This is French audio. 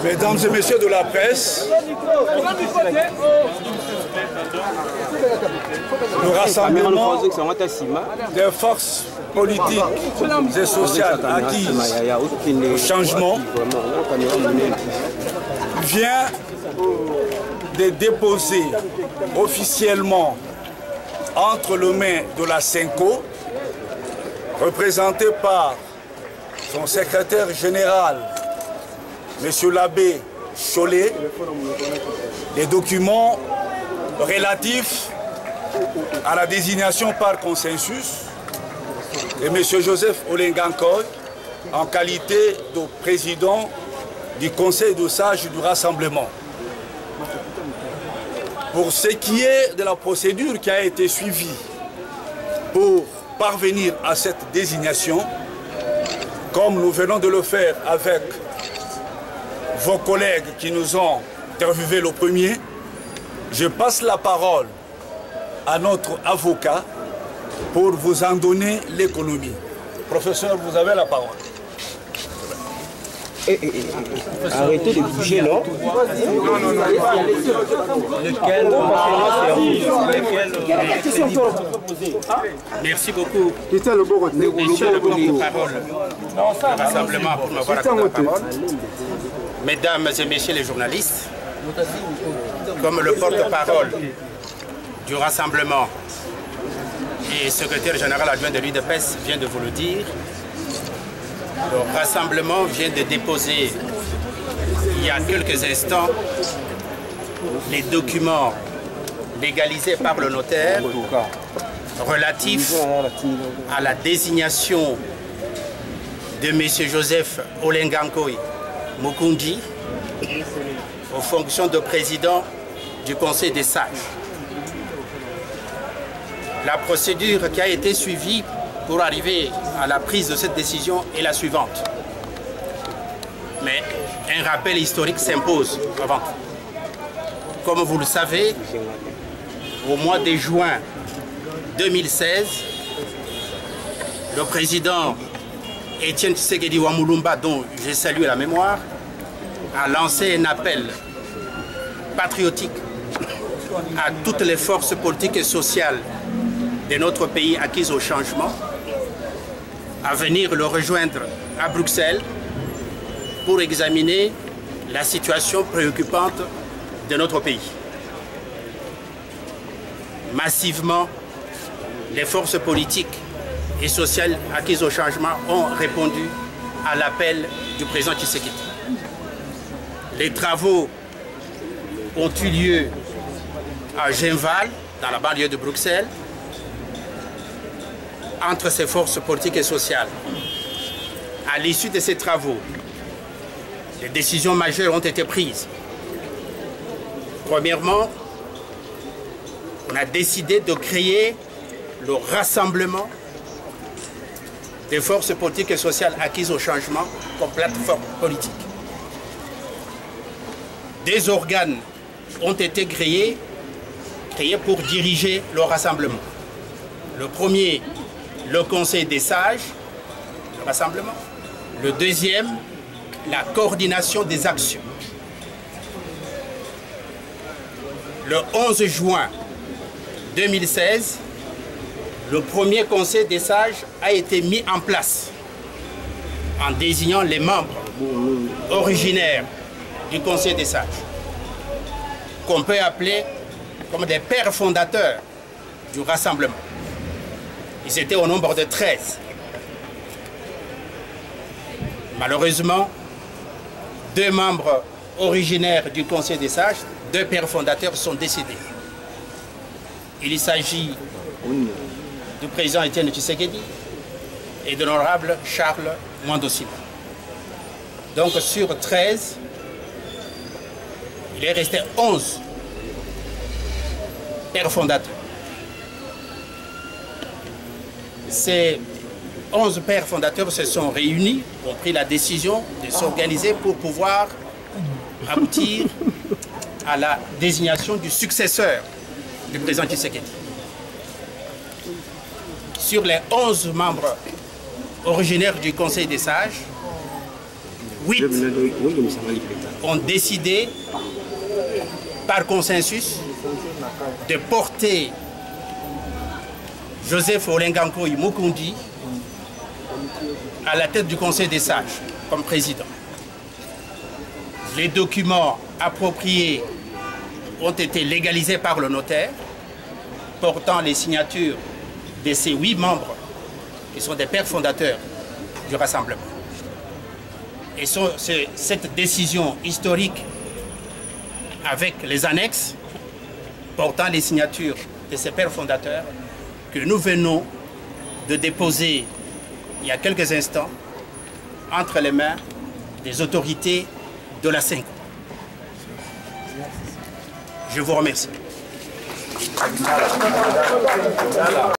Mesdames et messieurs de la presse, le rassemblement des forces politiques et sociales acquises au changement vient de déposer officiellement entre les mains de la SENCO, représenté par son secrétaire général, M. l'abbé Cholet, les documents relatifs à la désignation par consensus de M. Joseph Olengankoy en qualité de président du Conseil de sages du Rassemblement. Pour ce qui est de la procédure qui a été suivie pour parvenir à cette désignation, comme nous venons de le faire avec vos collègues qui nous ont interviewé le premier, je passe la parole à notre avocat pour vous en donner l'économie. Professeur, vous avez la parole. Arrêtez de bouger là. Merci beaucoup. Monsieur le porte-parole du Rassemblement pour m'avoir accordé la parole. Mesdames et messieurs les journalistes, comme le porte-parole du Rassemblement et secrétaire général adjoint de l'UDPS vient de vous le dire, le Rassemblement vient de déposer il y a quelques instants les documents légalisés par le notaire relatifs à la désignation de M. Joseph Olengankoy Mukundi aux fonctions de président du Conseil des sages. La procédure qui a été suivie pour arriver à la prise de cette décision est la suivante. Mais un rappel historique s'impose avant tout. Comme vous le savez, au mois de juin 2016, le président Étienne Tshisekedi Wamulumba, dont j'ai salué la mémoire, a lancé un appel patriotique à toutes les forces politiques et sociales de notre pays acquises au changement à venir le rejoindre à Bruxelles pour examiner la situation préoccupante de notre pays. Massivement, les forces politiques et sociales acquises au changement ont répondu à l'appel du président Tshisekedi. Les travaux ont eu lieu à Genval, dans la banlieue de Bruxelles, entre ces forces politiques et sociales. À l'issue de ces travaux, des décisions majeures ont été prises. Premièrement, on a décidé de créer le rassemblement des forces politiques et sociales acquises au changement comme plateforme politique. Des organes ont été créés pour diriger le rassemblement. Le premier, le Conseil des sages, le rassemblement. Le deuxième, la coordination des actions. Le 11 juin 2016, le premier Conseil des sages a été mis en place en désignant les membres originaires du Conseil des sages, qu'on peut appeler comme des pères fondateurs du rassemblement. Ils étaient au nombre de 13. Malheureusement, 2 membres originaires du Conseil des sages, 2 pères fondateurs sont décédés. Il s'agit du président Étienne Tshisekedi et de l'honorable Charles Mwandosima. Donc sur 13, il est resté 11 pères fondateurs. Ces 11 pères fondateurs se sont réunis, ont pris la décision de s'organiser pour pouvoir aboutir à la désignation du successeur du président Tshisekedi. Sur les 11 membres originaires du Conseil des sages, 8 ont décidé par consensus de porter Joseph Olengankoy Mukundi à la tête du Conseil des sages comme président. Les documents appropriés ont été légalisés par le notaire, portant les signatures de ces 8 membres qui sont des pères fondateurs du rassemblement. Et c'est cette décision historique avec les annexes portant les signatures de ces pères fondateurs que nous venons de déposer il y a quelques instants entre les mains des autorités de la CENCO. Je vous remercie.